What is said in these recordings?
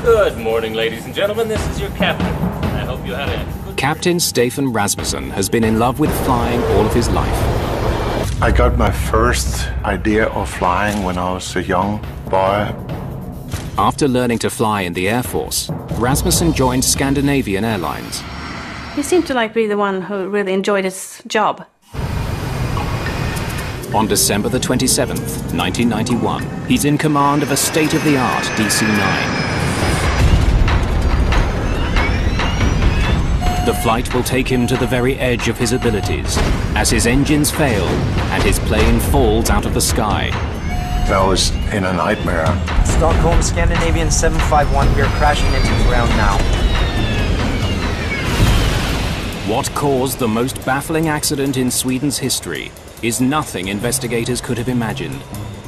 Good morning, ladies and gentlemen. This is your captain. I hope you had a good... Captain Stefan Rasmussen has been in love with flying all of his life. I got my first idea of flying when I was a young boy. After learning to fly in the Air Force, Rasmussen joined Scandinavian Airlines. He seemed to be the one who really enjoyed his job. On December the 27th, 1991, he's in command of a state-of-the-art DC-9. The flight will take him to the very edge of his abilities, as his engines fail and his plane falls out of the sky. I was in a nightmare. Stockholm, Scandinavian 751, we are crashing into the ground now. What caused the most baffling accident in Sweden's history is nothing investigators could have imagined.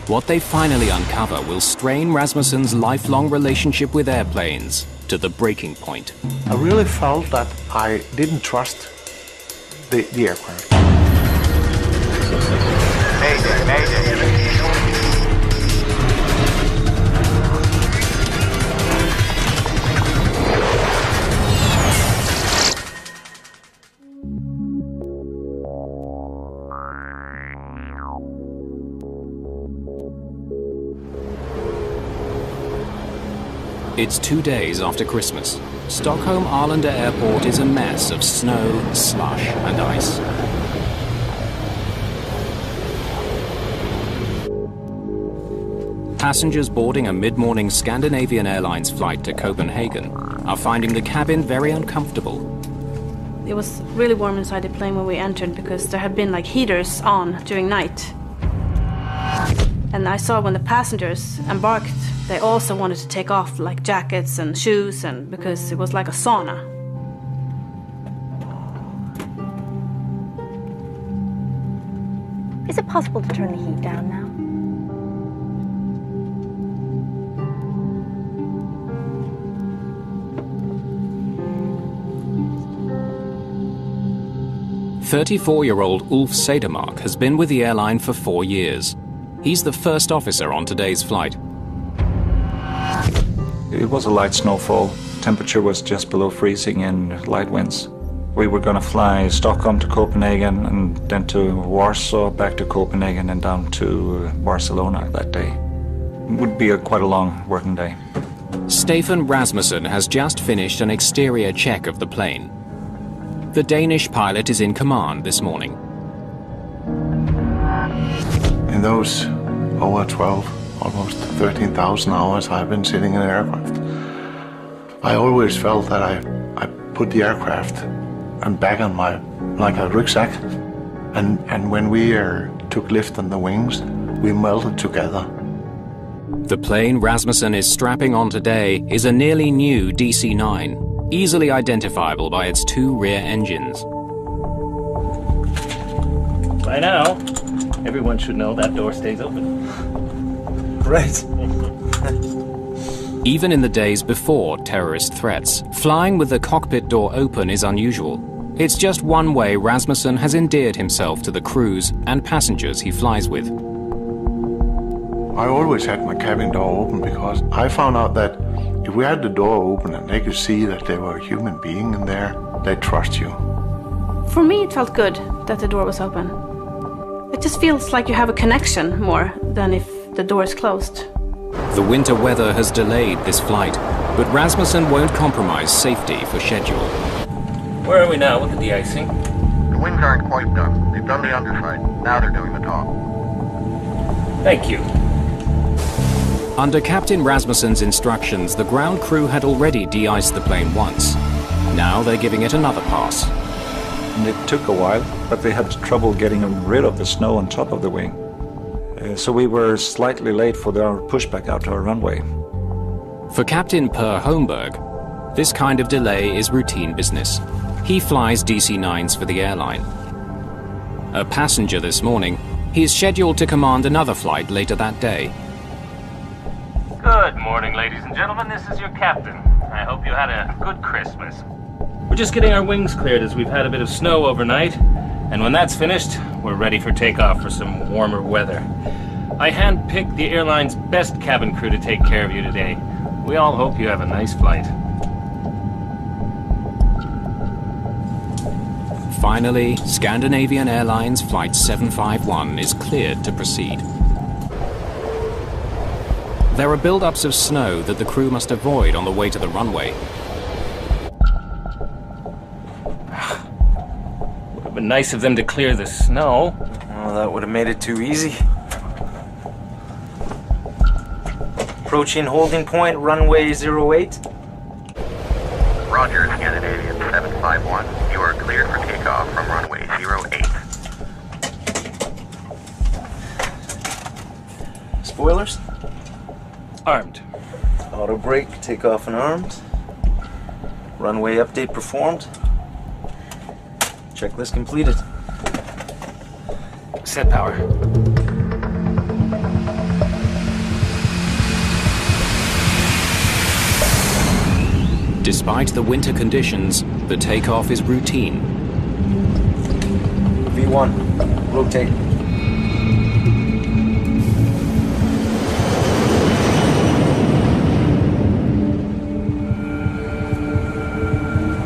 What they finally uncover will strain Rasmussen's lifelong relationship with airplanes to the breaking point. I really felt that I didn't trust the aircraft. Mayday, Mayday. It's 2 days after Christmas. Stockholm Arlanda Airport is a mess of snow, slush, and ice. Passengers boarding a mid-morning Scandinavian Airlines flight to Copenhagen are finding the cabin very uncomfortable. It was really warm inside the plane when we entered because there had been heaters on during night. And I saw when the passengers embarked, they also wanted to take off jackets and shoes, and because it was like a sauna. Is it possible to turn the heat down now? "34-year-old Ulf Sedermark has been with the airline for 4 years. He's the first officer on today's flight. It was a light snowfall. Temperature was just below freezing and light winds. We were going to fly Stockholm to Copenhagen and then to Warsaw, back to Copenhagen and down to Barcelona that day. It would be quite a long working day. Stefan Rasmussen has just finished an exterior check of the plane. The Danish pilot is in command this morning. In those over 12, almost 13,000 hours I've been sitting in an aircraft, I always felt that I put the aircraft and back on like a rucksack, and when we took lift on the wings, we melted together. The plane Rasmussen is strapping on today is a nearly new DC-9, easily identifiable by its 2 rear engines. By now, everyone should know that door stays open. Great. Even in the days before terrorist threats, flying with the cockpit door open is unusual. It's just one way Rasmussen has endeared himself to the crews and passengers he flies with. I always had my cabin door open because I found out that if we had the door open and they could see that there were a human being in there, they'd trust you. For me, it felt good that the door was open. It just feels like you have a connection more than if the door is closed. The winter weather has delayed this flight, but Rasmussen won't compromise safety for schedule. Where are we now with the de-icing? The wings aren't quite done. They've done the underside. Now they're doing the top. Thank you. Under Captain Rasmussen's instructions, the ground crew had already de-iced the plane once. Now they're giving it another pass. And it took a while, but they had trouble getting rid of the snow on top of the wing. So we were slightly late for our pushback out to our runway. For Captain Per Holmberg, this kind of delay is routine business. He flies DC-9s for the airline. A passenger this morning, he is scheduled to command another flight later that day. Good morning, ladies and gentlemen. This is your captain. I hope you had a good Christmas. We're just getting our wings cleared as we've had a bit of snow overnight, and when that's finished, we're ready for takeoff for some warmer weather. I handpicked the airline's best cabin crew to take care of you today. We all hope you have a nice flight. Finally, Scandinavian Airlines Flight 751 is cleared to proceed. There are build-ups of snow that the crew must avoid on the way to the runway. Would have been nice of them to clear the snow. Well, that would have made it too easy. Approaching holding point, runway 08. Roger, Scandinavian 751. You are cleared for takeoff from runway 08. Spoilers. Armed. Auto brake, takeoff and armed. Runway update performed. Checklist completed. Set power. Despite the winter conditions, the takeoff is routine. V1, rotate.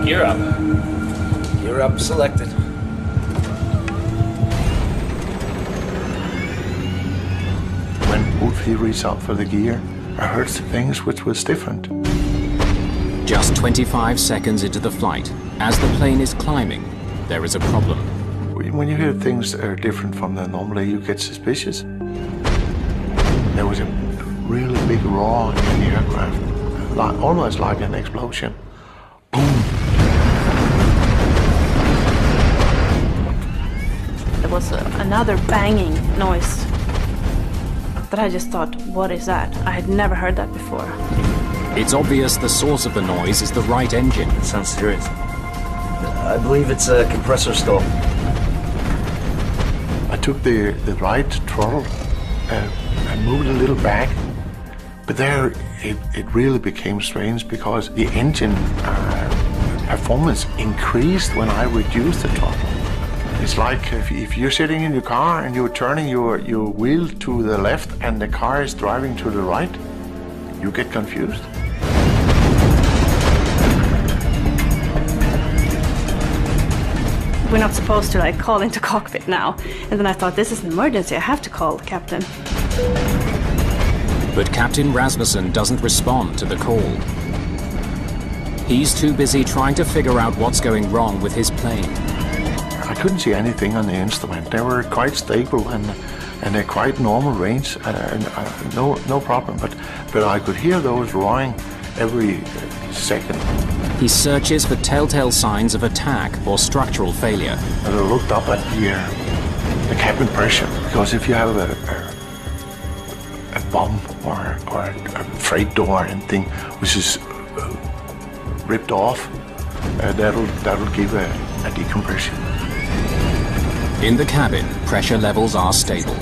Gear up. Gear up selected. When Wolfie reached out for the gear, I heard things which was different. Just 25 seconds into the flight, as the plane is climbing, there is a problem. When you hear things that are different from the normally, you get suspicious. There was a really big roar in the aircraft, almost like an explosion. Boom! There was another banging noise that I just thought, what is that? I had never heard that before. It's obvious the source of the noise is the right engine. It sounds serious. I believe it's a compressor stall. I took the right throttle and moved a little back, but there it really became strange because the engine performance increased when I reduced the throttle. It's like if you're sitting in your car and you're turning your wheel to the left and the car is driving to the right, you get confused. We're not supposed to like call into cockpit now. And then I thought, this is an emergency, I have to call the captain. But Captain Rasmussen doesn't respond to the call. He's too busy trying to figure out what's going wrong with his plane. I couldn't see anything on the instrument. They were quite stable and a quite normal range, no problem. But I could hear those roaring every second. He searches for telltale signs of attack or structural failure. And I looked up at the cabin pressure, because if you have a bomb or a freight door or anything which is ripped off, that'll give a decompression. In the cabin, pressure levels are stable.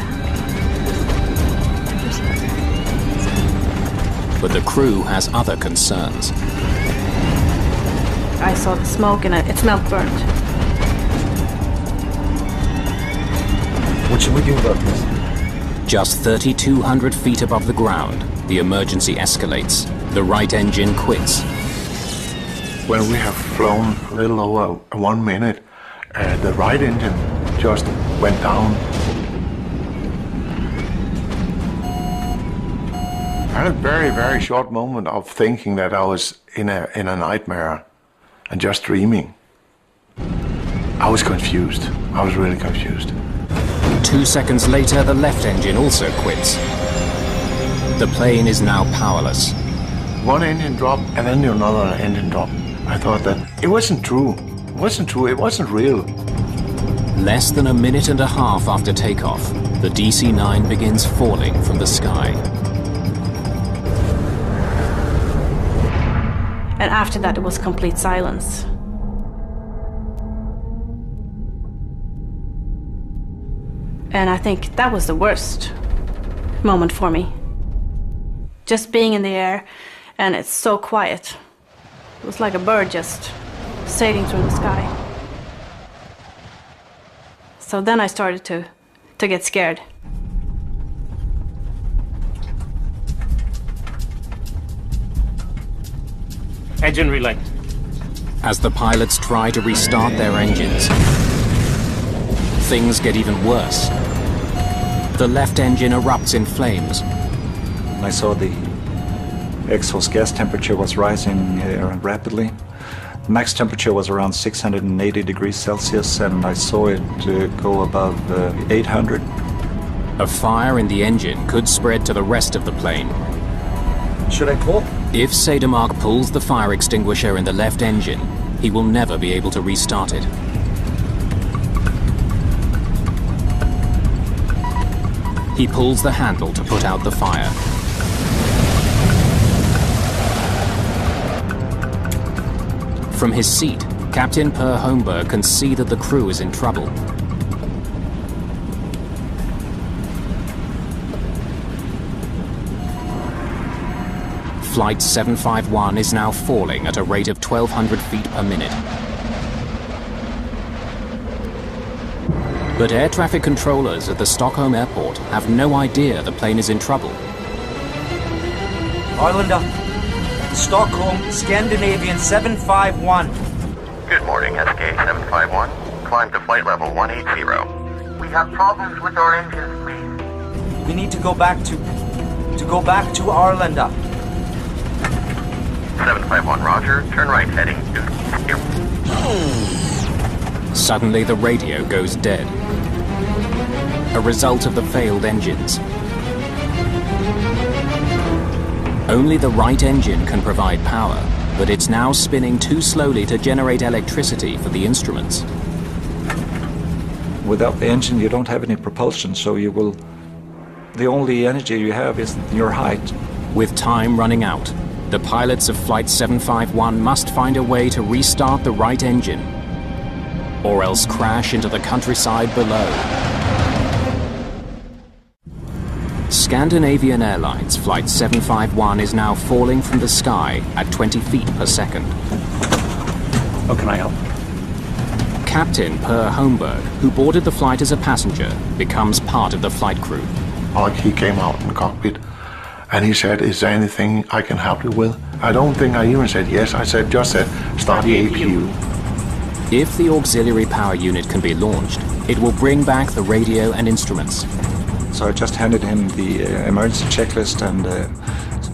But the crew has other concerns. I saw the smoke and it smelled burnt. What should we do about this? Just 3,200 feet above the ground, the emergency escalates. The right engine quits. When we have flown a little over 1 minute, the right engine just went down. I had a very, very short moment of thinking that I was in a nightmare and just dreaming. I was confused. I was really confused. 2 seconds later, the left engine also quits. The plane is now powerless. One engine dropped and then another engine dropped. I thought that it wasn't true. It wasn't true. It wasn't real. Less than a minute and a half after takeoff, the DC-9 begins falling from the sky. And after that, it was complete silence. And I think that was the worst moment for me. Just being in the air, and it's so quiet. It was like a bird just sailing through the sky. So then I started to get scared. Engine relay. As the pilots try to restart their engines, things get even worse. The left engine erupts in flames. I saw the exhaust gas temperature was rising rapidly. The max temperature was around 680 degrees Celsius, and I saw it go above 800. A fire in the engine could spread to the rest of the plane. Should I pull? If Sedermark pulls the fire extinguisher in the left engine, he will never be able to restart it. He pulls the handle to put out the fire. From his seat, Captain Per Holmberg can see that the crew is in trouble. Flight 751 is now falling at a rate of 1,200 feet per minute. But air traffic controllers at the Stockholm airport have no idea the plane is in trouble. Arlanda, Stockholm, Scandinavian 751. Good morning, SK 751. Climb to flight level 180. We have problems with our engines, please. We need to go back to Arlanda. 751, roger. Turn right, heading here. Suddenly the radio goes dead. A result of the failed engines. Only the right engine can provide power, but it's now spinning too slowly to generate electricity for the instruments. Without the engine, you don't have any propulsion, so the only energy you have is your height. With time running out, the pilots of Flight 751 must find a way to restart the right engine, or else crash into the countryside below. Scandinavian Airlines Flight 751 is now falling from the sky at 20 feet per second. How can I help? Captain Per Holmberg, who boarded the flight as a passenger, becomes part of the flight crew. He came out in the cockpit and he said, "Is there anything I can help you with?" I don't think I even said yes. I just said, "Start the APU." If the auxiliary power unit can be launched, it will bring back the radio and instruments. So I just handed him the emergency checklist and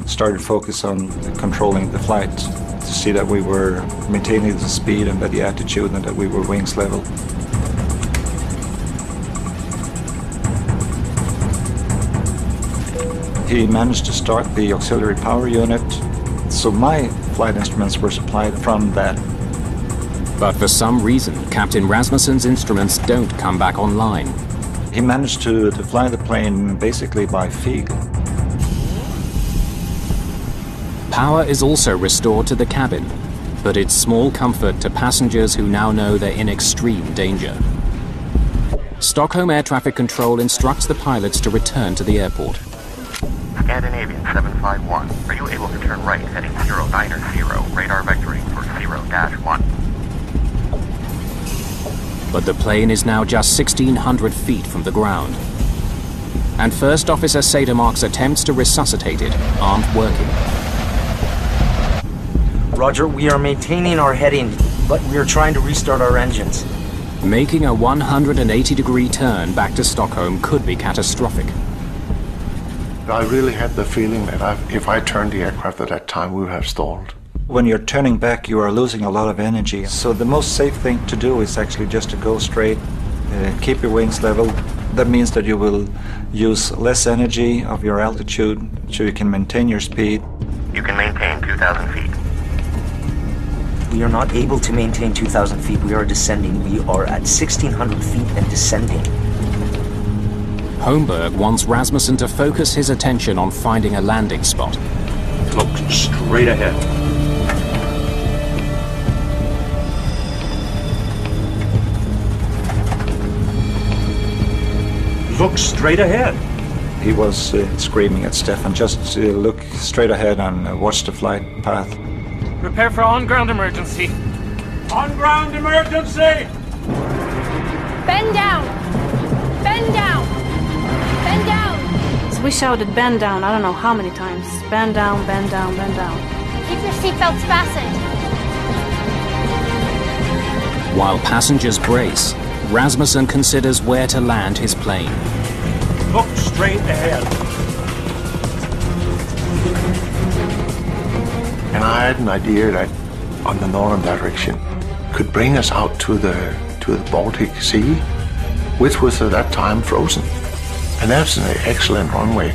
started focus on controlling the flight to see that we were maintaining the speed and the attitude and that we were wings level. He managed to start the auxiliary power unit, so my flight instruments were supplied from that. But for some reason, Captain Rasmussen's instruments don't come back online. He managed to fly the plane basically by feel. Power is also restored to the cabin, but it's small comfort to passengers who now know they're in extreme danger. Stockholm Air Traffic Control instructs the pilots to return to the airport. Scandinavian 751, are you able to turn right, heading 090, radar vectoring for 0-1? But the plane is now just 1,600 feet from the ground. And First Officer Sedermark's attempts to resuscitate it aren't working. Roger, we are maintaining our heading, but we are trying to restart our engines. Making a 180-degree turn back to Stockholm could be catastrophic. I really had the feeling that if I turned the aircraft at that time, we would have stalled. When you're turning back, you are losing a lot of energy. So the most safe thing to do is actually just to go straight, keep your wings level. That means that you will use less energy of your altitude, so you can maintain your speed. You can maintain 2,000 feet. We are not able to maintain 2,000 feet. We are descending. We are at 1,600 feet and descending. Holmberg wants Rasmussen to focus his attention on finding a landing spot. Look straight ahead. Look straight ahead. He was screaming at Stefan, just look straight ahead and watch the flight path. Prepare for on-ground emergency. On-ground emergency! Bend down! Bend down! Bend down! So we shouted "bend down" I don't know how many times. Bend down, bend down, bend down. Keep your seatbelts fastened. While passengers brace, Rasmussen considers where to land his plane. Look straight ahead. And I had an idea that on the northern direction could bring us out to the Baltic Sea, which was at that time frozen. And that's an excellent runway.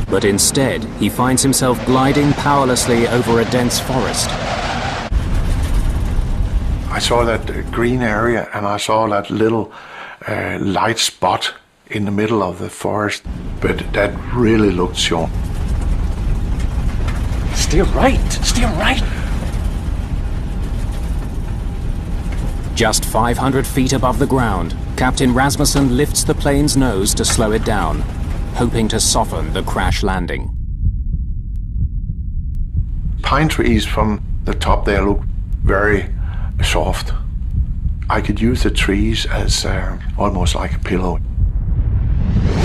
But instead, he finds himself gliding powerlessly over a dense forest. I saw that green area and I saw that little light spot in the middle of the forest, but that really looked short. Steer right! Steer right! Just 500 feet above the ground, Captain Rasmussen lifts the plane's nose to slow it down, hoping to soften the crash landing. Pine trees from the top there look very soft. I could use the trees as almost like a pillow.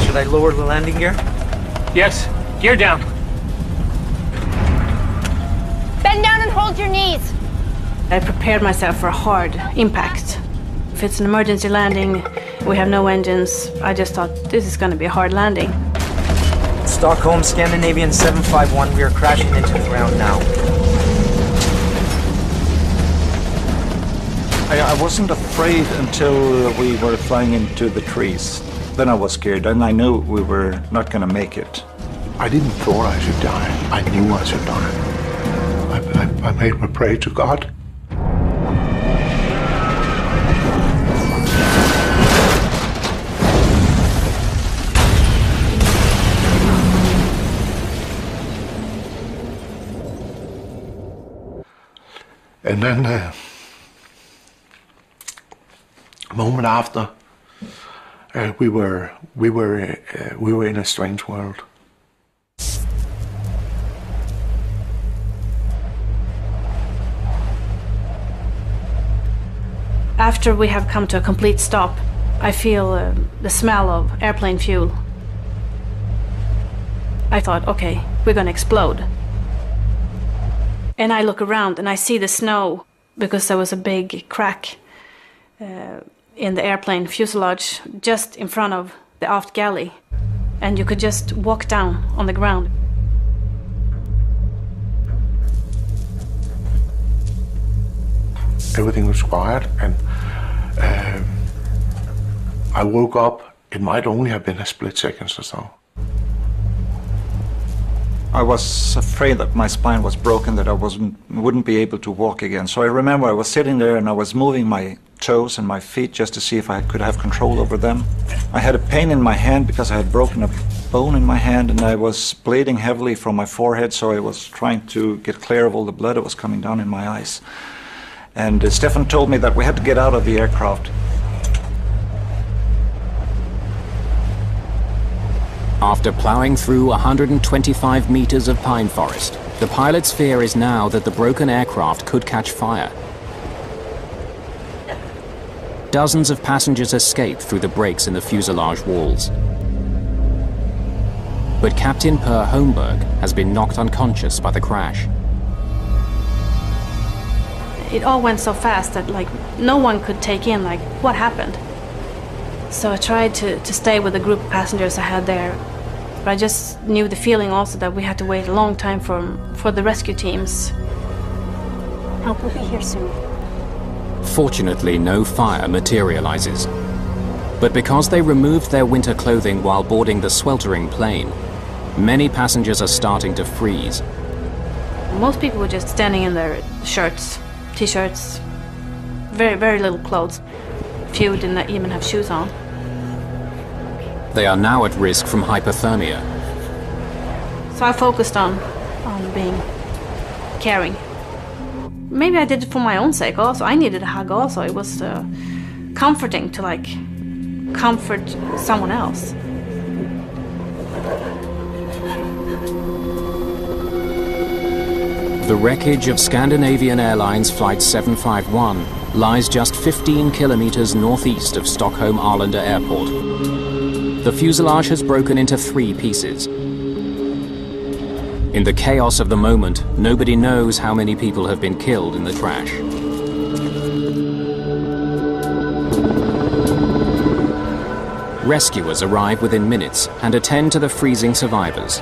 Should I lower the landing gear? Yes, gear down. Bend down and hold your knees. I prepared myself for a hard impact. If it's an emergency landing, we have no engines, I just thought this is going to be a hard landing. Stockholm, Scandinavian 751, we are crashing into the ground now. I wasn't afraid until we were flying into the trees. Then I was scared, and I knew we were not going to make it. I didn't thought I should die. I knew I should die. I made my prayer to God. And then, a moment after, we were in a strange world. After we have come to a complete stop, I feel the smell of airplane fuel. I thought, okay, we're gonna explode. And I look around and I see the snow because there was a big crack in the airplane fuselage just in front of the aft galley. And you could just walk down on the ground. Everything was quiet, and I woke up. It might only have been a split second or so. I was afraid that my spine was broken, that I wouldn't be able to walk again. So I remember I was sitting there and I was moving my toes and my feet just to see if I could have control over them. I had a pain in my hand because I had broken a bone in my hand, and I was bleeding heavily from my forehead, so I was trying to get clear of all the blood that was coming down in my eyes. And Stefan told me that we had to get out of the aircraft. After plowing through 125 meters of pine forest, the pilot's fear is now that the broken aircraft could catch fire. Dozens of passengers escape through the breaks in the fuselage walls. But Captain Per Holmberg has been knocked unconscious by the crash. It all went so fast that no one could take in what happened. So I tried to stay with the group of passengers I had there. But I just knew the feeling also that we had to wait a long time for the rescue teams. Help will be here soon. Fortunately, no fire materializes. But because they removed their winter clothing while boarding the sweltering plane, many passengers are starting to freeze. Most people were just standing in their shirts, t-shirts, very, very little clothes. Few didn't even have shoes on. They are now at risk from hypothermia. So I focused on being caring. Maybe I did it for my own sake also. I needed a hug also. It was comforting to comfort someone else. The wreckage of Scandinavian Airlines Flight 751 lies just 15 kilometers northeast of Stockholm Arlanda Airport. The fuselage has broken into 3 pieces. In the chaos of the moment, nobody knows how many people have been killed in the crash. Rescuers arrive within minutes and attend to the freezing survivors.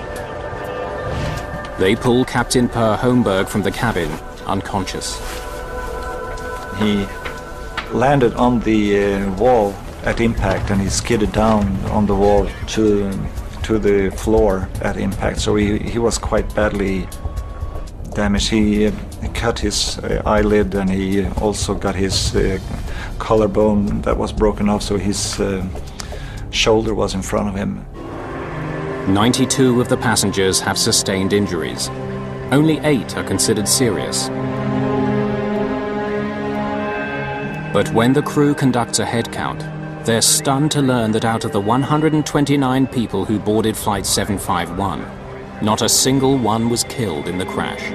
They pull Captain Per Holmberg from the cabin, unconscious. He landed on the wall at impact, and he skidded down on the wall to the floor at impact. So he was quite badly damaged. He cut his eyelid, and he also got his collarbone that was broken off, so his shoulder was in front of him. 92 of the passengers have sustained injuries. Only 8 are considered serious. But when the crew conducts a head count, they're stunned to learn that out of the 129 people who boarded Flight 751, not a single one was killed in the crash.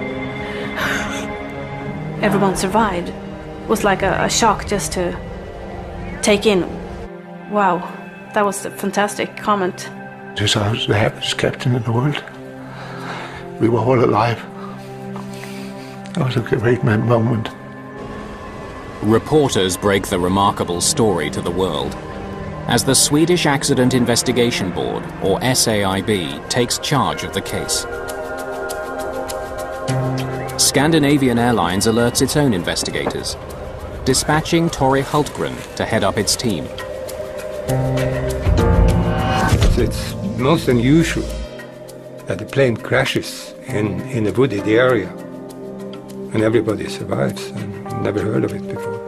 Everyone survived. It was like a shock just to take in. Wow, that was a fantastic comment. This was the happiest captain in the world. We were all alive. That was a great moment. Reporters break the remarkable story to the world. As the Swedish Accident Investigation Board, or SAIB, takes charge of the case. Scandinavian Airlines alerts its own investigators, dispatching Tori Hultgren to head up its team. It's most unusual that the plane crashes in a wooded area and everybody survives. I've never heard of it before.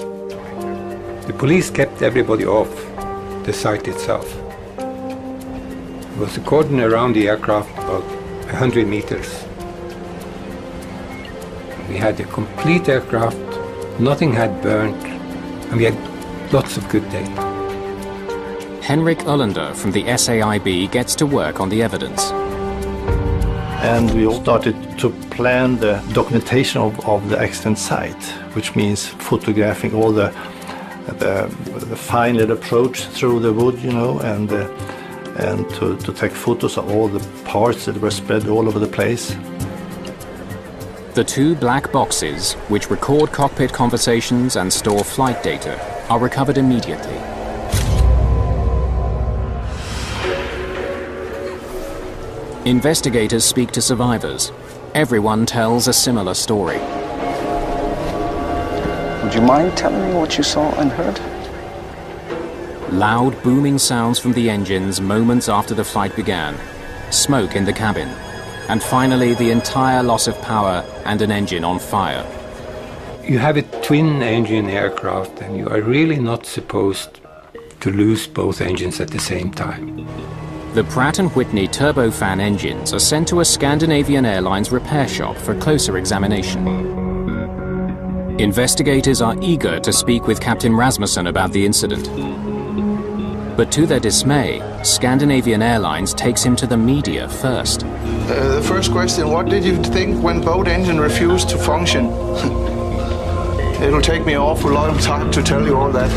The police kept everybody off the site itself. There was a cordon around the aircraft about 100 meters. We had a complete aircraft, nothing had burnt, and we had lots of good data. Henrik Ölander from the SAIB gets to work on the evidence. And we all started to plan the documentation of the accident site, which means photographing all the fine little approach through the wood, you know, and to take photos of all the parts that were spread all over the place. The 2 black boxes, which record cockpit conversations and store flight data, are recovered immediately. Investigators speak to survivors. Everyone tells a similar story. Would you mind telling me what you saw and heard? Loud, booming sounds from the engines moments after the flight began. Smoke in the cabin. And finally, the entire loss of power and an engine on fire. You have a twin-engine aircraft, and you are really not supposed to lose both engines at the same time. The Pratt & Whitney turbofan engines are sent to a Scandinavian Airlines repair shop for closer examination. Investigators are eager to speak with Captain Rasmussen about the incident. But to their dismay, Scandinavian Airlines takes him to the media first. The first question, what did you think when both engines refused to function? It'll take me an awful long time to tell you all that.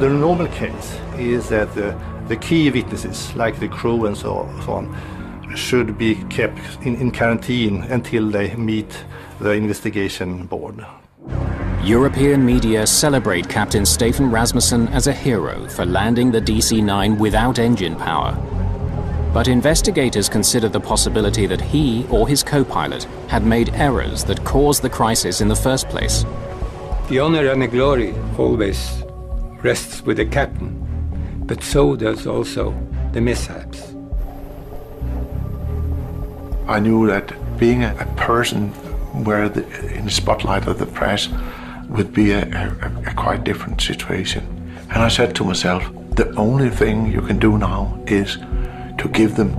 The normal case is that the key witnesses, like the crew and so on, should be kept in quarantine until they meet the investigation board. European media celebrate Captain Stefan Rasmussen as a hero for landing the DC-9 without engine power. But investigators consider the possibility that he or his co-pilot had made errors that caused the crisis in the first place. The honor and the glory always rests with the captain, but so does also the mishaps. I knew that being a person where in the spotlight of the press would be a quite different situation. And I said to myself, the only thing you can do now is to give them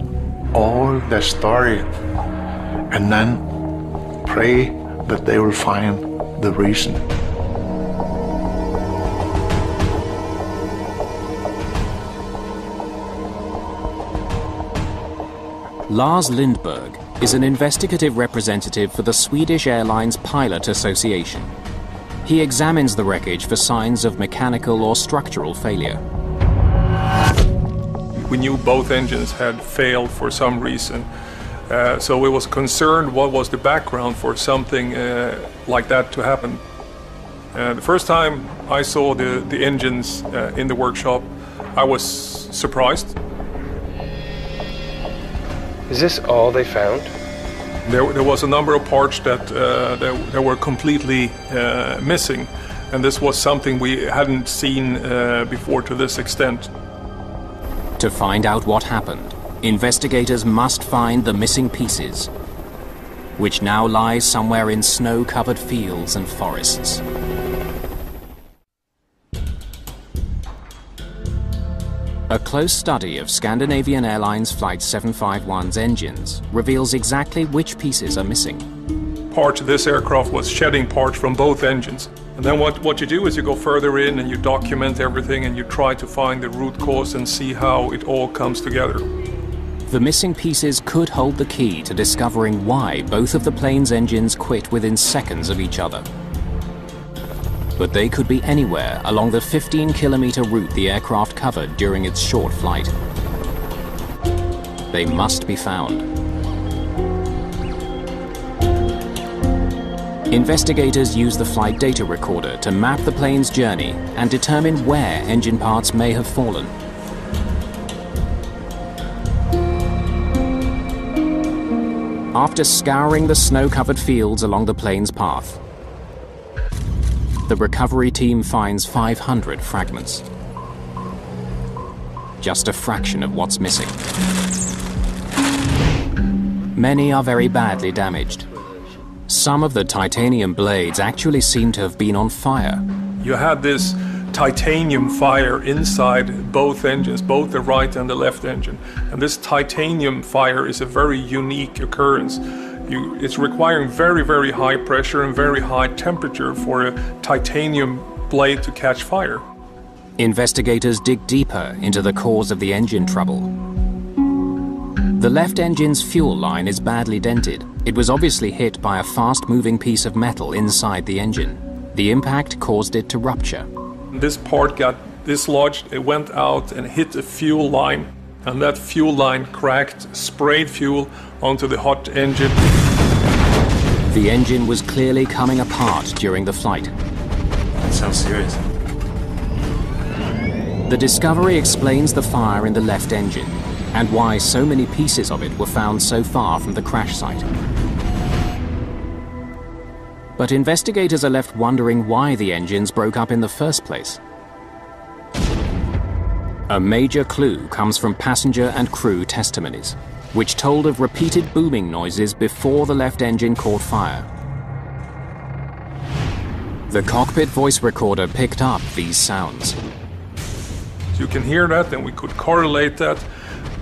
all their story and then pray that they will find the reason. Lars Lindberg is an investigative representative for the Swedish Airlines Pilot Association. He examines the wreckage for signs of mechanical or structural failure. We knew both engines had failed for some reason. So we was concerned what was the background for something like that to happen. The first time I saw the engines in the workshop, I was surprised. Is this all they found? There was a number of parts that were completely missing, and this was something we hadn't seen before to this extent. To find out what happened, investigators must find the missing pieces, which now lie somewhere in snow-covered fields and forests. A close study of Scandinavian Airlines Flight 751's engines reveals exactly which pieces are missing. Part of this aircraft was shedding parts from both engines. And then what you do is you go further in and you document everything and you try to find the root cause and see how it all comes together. The missing pieces could hold the key to discovering why both of the plane's engines quit within seconds of each other. But they could be anywhere along the 15-kilometer route the aircraft covered during its short flight. They must be found. Investigators use the flight data recorder to map the plane's journey and determine where engine parts may have fallen. After scouring the snow-covered fields along the plane's path, the recovery team finds 500 fragments. Just a fraction of what's missing. Many are very badly damaged. Some of the titanium blades actually seem to have been on fire. You had this titanium fire inside both engines, both the right and the left engine. And this titanium fire is a very unique occurrence. It's requiring very, very high pressure and very high temperature for a titanium blade to catch fire. Investigators dig deeper into the cause of the engine trouble. The left engine's fuel line is badly dented. It was obviously hit by a fast-moving piece of metal inside the engine. The impact caused it to rupture. This part got dislodged, it went out and hit a fuel line. And that fuel line cracked, sprayed fuel onto the hot engine. The engine was clearly coming apart during the flight. That sounds serious. The discovery explains the fire in the left engine and why so many pieces of it were found so far from the crash site. But investigators are left wondering why the engines broke up in the first place. A major clue comes from passenger and crew testimonies, which told of repeated booming noises before the left engine caught fire. The cockpit voice recorder picked up these sounds. You can hear that, and we could correlate that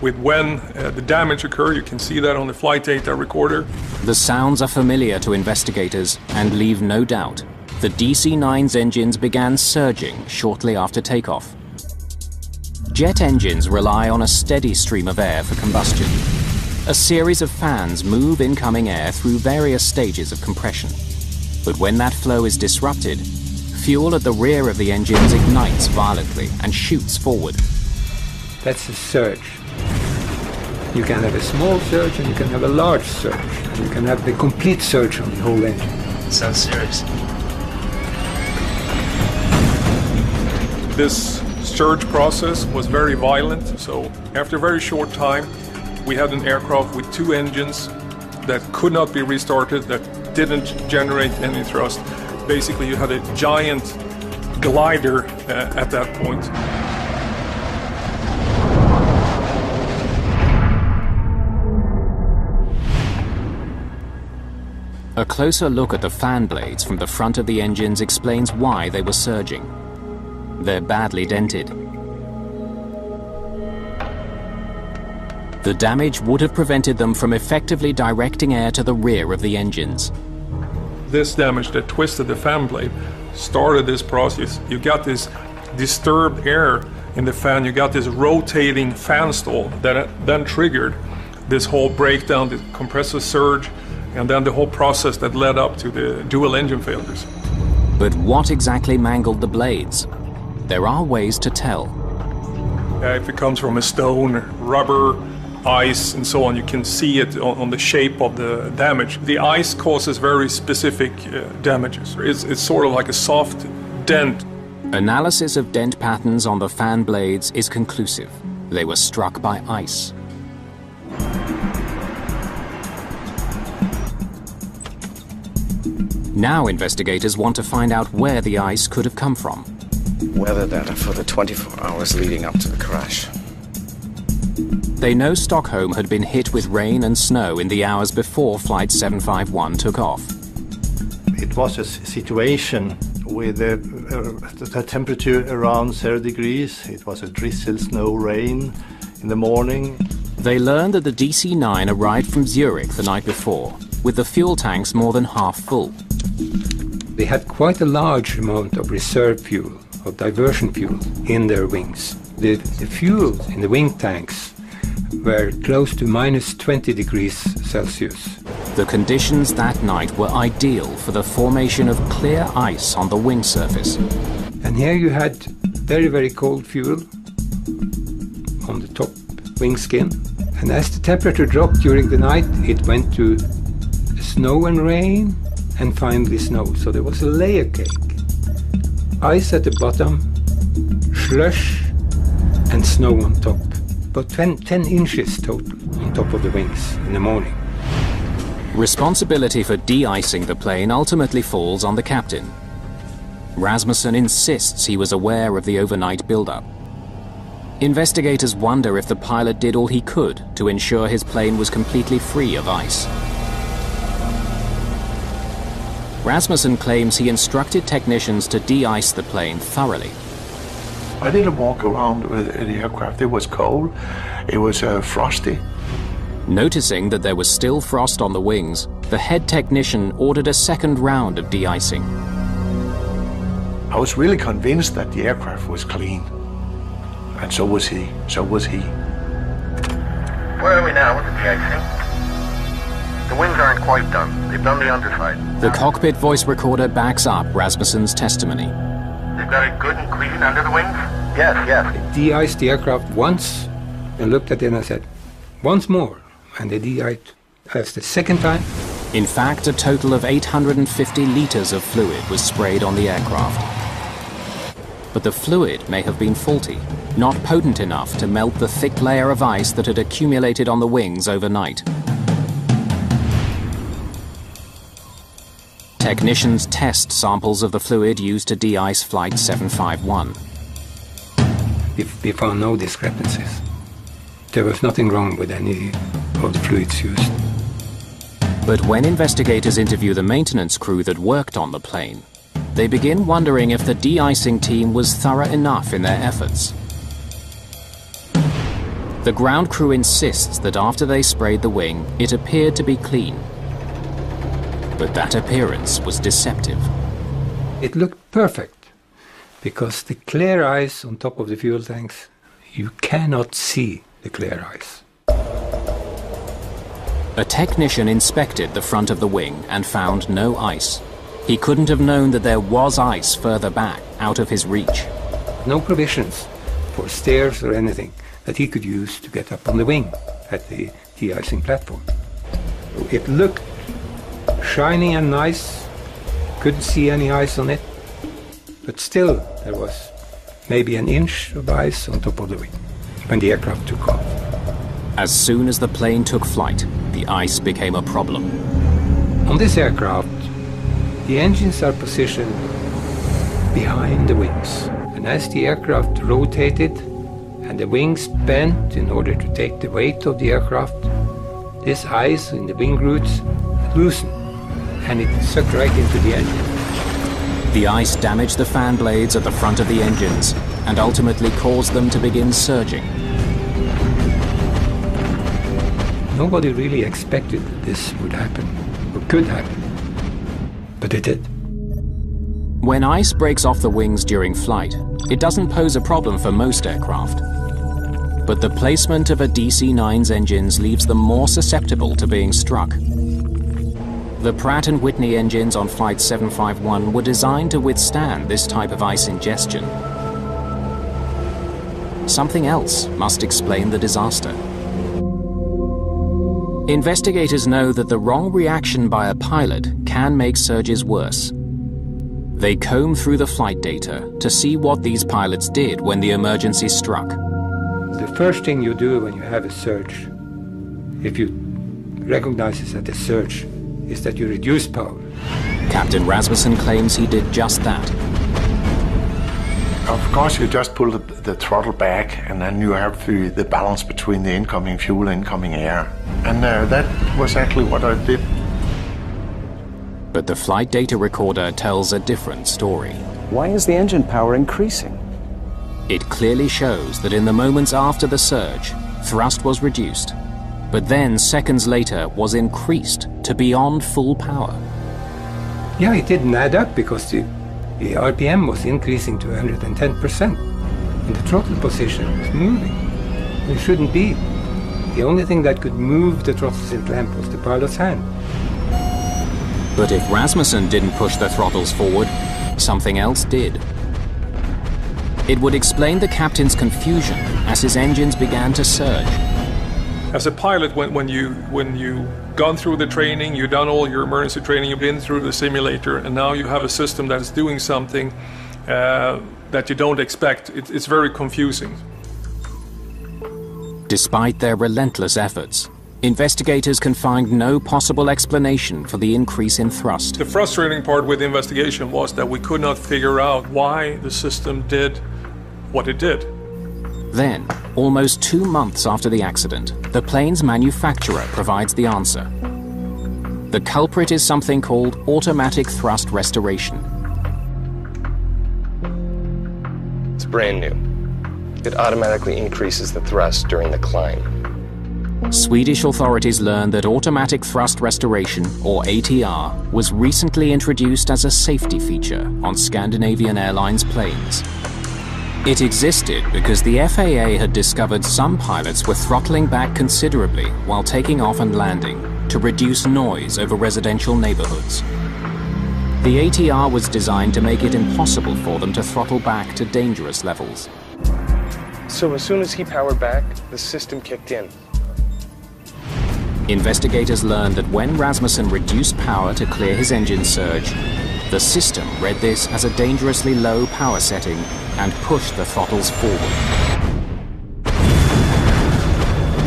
with when the damage occurred. You can see that on the flight data recorder. The sounds are familiar to investigators and leave no doubt. The DC-9's engines began surging shortly after takeoff. Jet engines rely on a steady stream of air for combustion. A series of fans move incoming air through various stages of compression. But when that flow is disrupted, fuel at the rear of the engines ignites violently and shoots forward. That's a surge. You can have a small surge and you can have a large surge. You can have the complete surge on the whole engine. Sounds serious. This surge process was very violent, so after a very short time we had an aircraft with two engines that could not be restarted, that didn't generate any thrust. Basically you had a giant glider at that point. A closer look at the fan blades from the front of the engines explains why they were surging. They're badly dented. The damage would have prevented them from effectively directing air to the rear of the engines. This damage that twisted the fan blade started this process. You got this disturbed air in the fan, you got this rotating fan stall that then triggered this whole breakdown, the compressor surge, and then the whole process that led up to the dual engine failures. But what exactly mangled the blades? There are ways to tell. If it comes from a stone, rubber, ice and so on. You can see it on the shape of the damage. The ice causes very specific damages. It's sort of like a soft dent. Analysis of dent patterns on the fan blades is conclusive. They were struck by ice. Now investigators want to find out where the ice could have come from. Weather data for the 24 hours leading up to the crash. They know Stockholm had been hit with rain and snow in the hours before Flight 751 took off. It was a situation with the temperature around 0 degrees. It was a drizzle, snow, rain in the morning. They learned that the DC-9 arrived from Zurich the night before, with the fuel tanks more than half full. They had quite a large amount of reserve fuel, of diversion fuel, in their wings. The fuel in the wing tanks were close to minus 20 degrees Celsius. The conditions that night were ideal for the formation of clear ice on the wing surface. And here you had very, very cold fuel on the top wing skin. And as the temperature dropped during the night, it went to snow and rain, and finally snow. So there was a layer cake. Ice at the bottom, slush, and snow on top. About 10 inches total on top of the wings in the morning. Responsibility for de-icing the plane ultimately falls on the captain. Rasmussen insists he was aware of the overnight build-up. Investigators wonder if the pilot did all he could to ensure his plane was completely free of ice. Rasmussen claims he instructed technicians to de-ice the plane thoroughly. I didn't walk around with the aircraft. It was cold, it was frosty. Noticing that there was still frost on the wings, the head technician ordered a second round of de-icing. I was really convinced that the aircraft was clean. And so was he. Where are we now with the de-icing? The wings aren't quite done. They've done the underside. The cockpit voice recorder backs up Rasmussen's testimony. They've got it good and clean under the wings? Yes. They de-iced the aircraft once and looked at it and I said, once more. And they de-iced as the second time. In fact, a total of 850 liters of fluid was sprayed on the aircraft. But the fluid may have been faulty, not potent enough to melt the thick layer of ice that had accumulated on the wings overnight. Technicians test samples of the fluid used to de-ice Flight 751. We found no discrepancies. There was nothing wrong with any of the fluids used. But when investigators interview the maintenance crew that worked on the plane, they begin wondering if the de-icing team was thorough enough in their efforts. The ground crew insists that after they sprayed the wing, it appeared to be clean. But that appearance was deceptive. It looked perfect, because the clear ice on top of the fuel tanks, you cannot see the clear ice. A technician inspected the front of the wing and found no ice. He couldn't have known that there was ice further back, out of his reach. No provisions for stairs or anything that he could use to get up on the wing at the de-icing platform. It looked shiny and nice, couldn't see any ice on it, but still there was maybe an inch of ice on top of the wing when the aircraft took off. As soon as the plane took flight, the ice became a problem. On this aircraft, the engines are positioned behind the wings, and as the aircraft rotated and the wings bent in order to take the weight of the aircraft, this ice in the wing roots loosened and it sucked right into the engine. The ice damaged the fan blades at the front of the engines and ultimately caused them to begin surging. Nobody really expected that this would happen, or could happen, but it did. When ice breaks off the wings during flight, it doesn't pose a problem for most aircraft. But the placement of a DC-9's engines leaves them more susceptible to being struck. The Pratt & Whitney engines on Flight 751 were designed to withstand this type of ice ingestion. Something else must explain the disaster. Investigators know that the wrong reaction by a pilot can make surges worse. They comb through the flight data to see what these pilots did when the emergency struck. The first thing you do when you have a surge, if you recognize it as a surge, is that you reduce power. Captain Rasmussen claims he did just that. Of course, you just pull the throttle back, and then you have the balance between the incoming fuel and incoming air. And that was actually what I did. But the flight data recorder tells a different story. Why is the engine power increasing? It clearly shows that in the moments after the surge, thrust was reduced, but then seconds later was increased to beyond full power. Yeah, it didn't add up because the RPM was increasing to 110%, and the throttle position was moving. It shouldn't be. The only thing that could move the throttles in clamp was the pilot's hand. But if Rasmussen didn't push the throttles forward, something else did. It would explain the captain's confusion as his engines began to surge. As a pilot, when you gone through the training, you've done all your emergency training, you've been through the simulator, and now you have a system that is doing something that you don't expect, it's very confusing. Despite their relentless efforts, investigators can find no possible explanation for the increase in thrust. The frustrating part with the investigation was that we could not figure out why the system did what it did. Then, almost 2 months after the accident, the plane's manufacturer provides the answer. The culprit is something called automatic thrust restoration. It's brand new. It automatically increases the thrust during the climb. Swedish authorities learned that automatic thrust restoration, or ATR, was recently introduced as a safety feature on Scandinavian Airlines planes. It existed because the FAA had discovered some pilots were throttling back considerably while taking off and landing to reduce noise over residential neighborhoods. The ATR was designed to make it impossible for them to throttle back to dangerous levels. So as soon as he powered back, the system kicked in. Investigators learned that when Rasmussen reduced power to clear his engine surge, the system read this as a dangerously low power setting and pushed the throttles forward.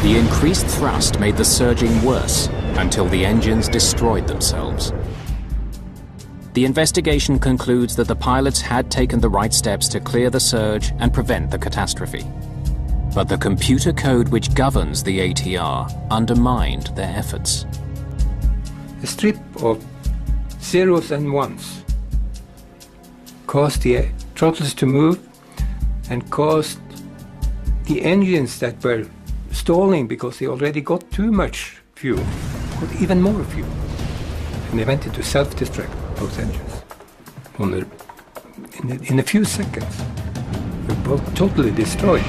The increased thrust made the surging worse until the engines destroyed themselves. The investigation concludes that the pilots had taken the right steps to clear the surge and prevent the catastrophe. But the computer code which governs the ATR undermined their efforts. A strip of zeros and ones caused the throttles to move and caused the engines that were stalling because they already got too much fuel, got even more fuel. And they went into self-destruct, both engines. In a few seconds, they were both totally destroyed.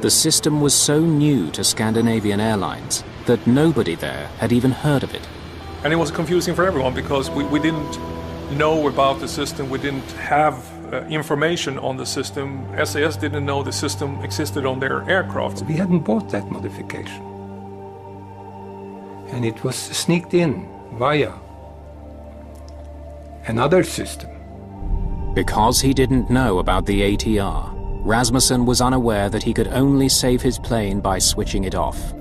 The system was so new to Scandinavian Airlines that nobody there had even heard of it. And it was confusing for everyone because we didn't know about the system, we didn't have information on the system. SAS didn't know the system existed on their aircraft. We hadn't bought that modification. And it was sneaked in via another system. Because he didn't know about the ATR, Rasmussen was unaware that he could only save his plane by switching it off.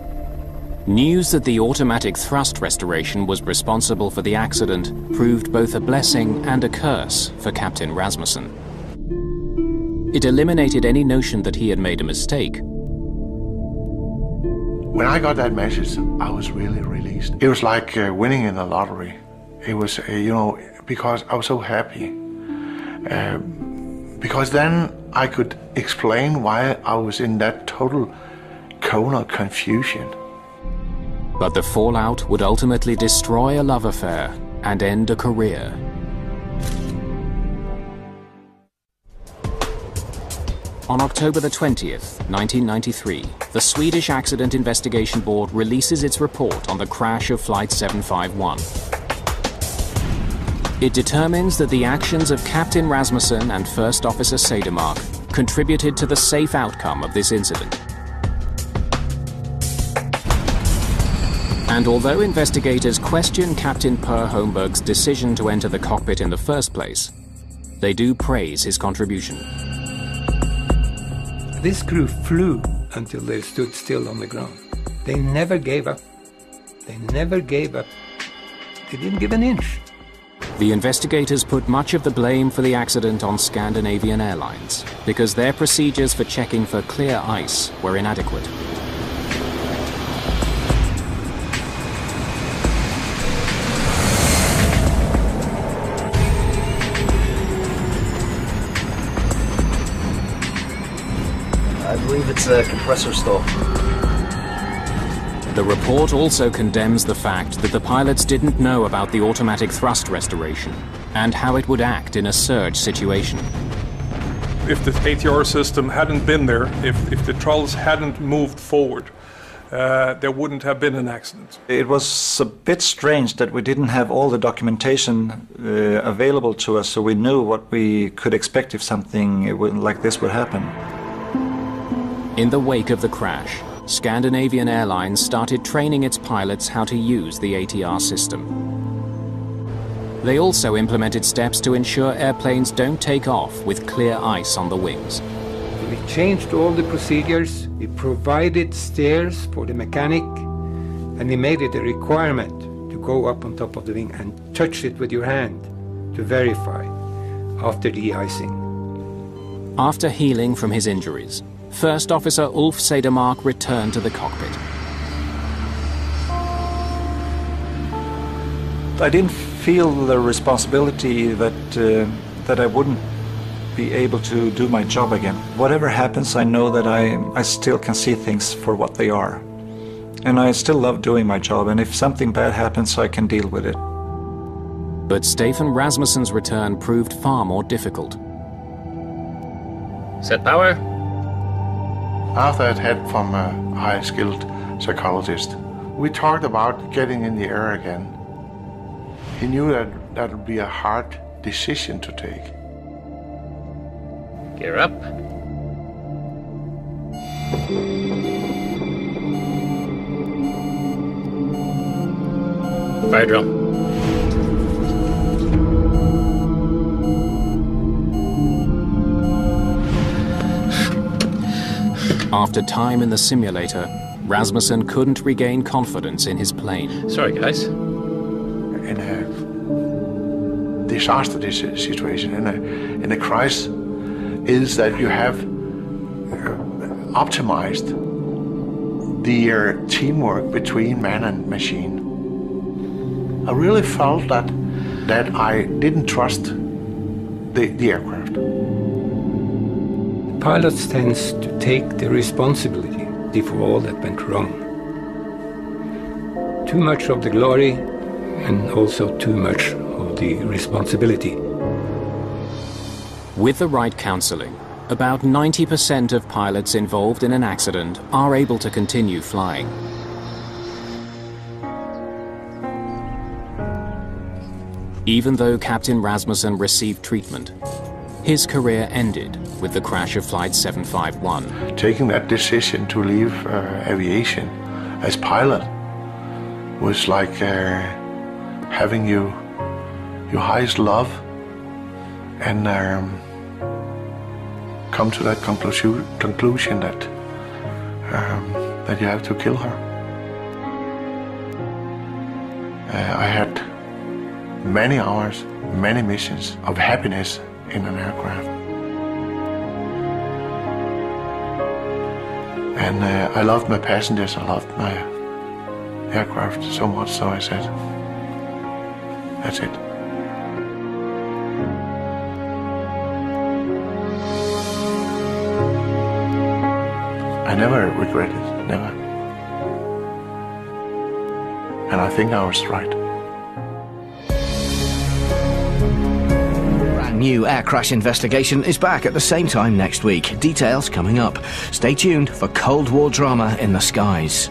News that the automatic thrust restoration was responsible for the accident proved both a blessing and a curse for Captain Rasmussen. It eliminated any notion that he had made a mistake. When I got that message, I was really released. It was like winning in the lottery. It was, because I was so happy. Because then I could explain why I was in that total cone of confusion. But the fallout would ultimately destroy a love affair and end a career. On October the 20th, 1993, the Swedish Accident Investigation Board releases its report on the crash of Flight 751. It determines that the actions of Captain Rasmussen and First Officer Sedermark contributed to the safe outcome of this incident. And although investigators question Captain Per Holmberg's decision to enter the cockpit in the first place, they do praise his contribution. This crew flew until they stood still on the ground. They never gave up. They never gave up. They didn't give an inch. The investigators put much of the blame for the accident on Scandinavian Airlines because their procedures for checking for clear ice were inadequate. I believe it's a compressor stall. The report also condemns the fact that the pilots didn't know about the automatic thrust restoration and how it would act in a surge situation. If the ATR system hadn't been there, if the trolls hadn't moved forward, there wouldn't have been an accident. It was a bit strange that we didn't have all the documentation available to us, so we knew what we could expect if something like this would happen. In the wake of the crash, Scandinavian Airlines started training its pilots how to use the ATR system. They also implemented steps to ensure airplanes don't take off with clear ice on the wings. We changed all the procedures, we provided stairs for the mechanic, and we made it a requirement to go up on top of the wing and touch it with your hand to verify after de-icing. After healing from his injuries, First Officer Ulf Sedermark returned to the cockpit. I didn't feel the responsibility that I wouldn't be able to do my job again. Whatever happens, I know that I still can see things for what they are. And I still love doing my job, and if something bad happens, I can deal with it. But Stefan Rasmussen's return proved far more difficult. Set power. After I'd had from a high-skilled psychologist, we talked about getting in the air again. He knew that would be a hard decision to take. Gear up. Fire drill. After time in the simulator, Rasmussen couldn't regain confidence in his plane. Sorry, guys. In a disaster situation, in a crisis, is that you have optimized the teamwork between man and machine. I really felt that I didn't trust the aircraft. Pilots tend to take the responsibility for all that went wrong. Too much of the glory and also too much of the responsibility. With the right counseling, about 90% of pilots involved in an accident are able to continue flying. Even though Captain Rasmussen received treatment, his career ended with the crash of Flight 751. Taking that decision to leave aviation as pilot was like having your highest love and come to that conclusion that you have to kill her. I had many hours, many missions of happiness in an aircraft. And I loved my passengers, I loved my aircraft so much, so I said, that's it. I never regret it, never. And I think I was right. New air crash investigation is back at the same time next week. Details coming up. Stay tuned for Cold War drama in the skies.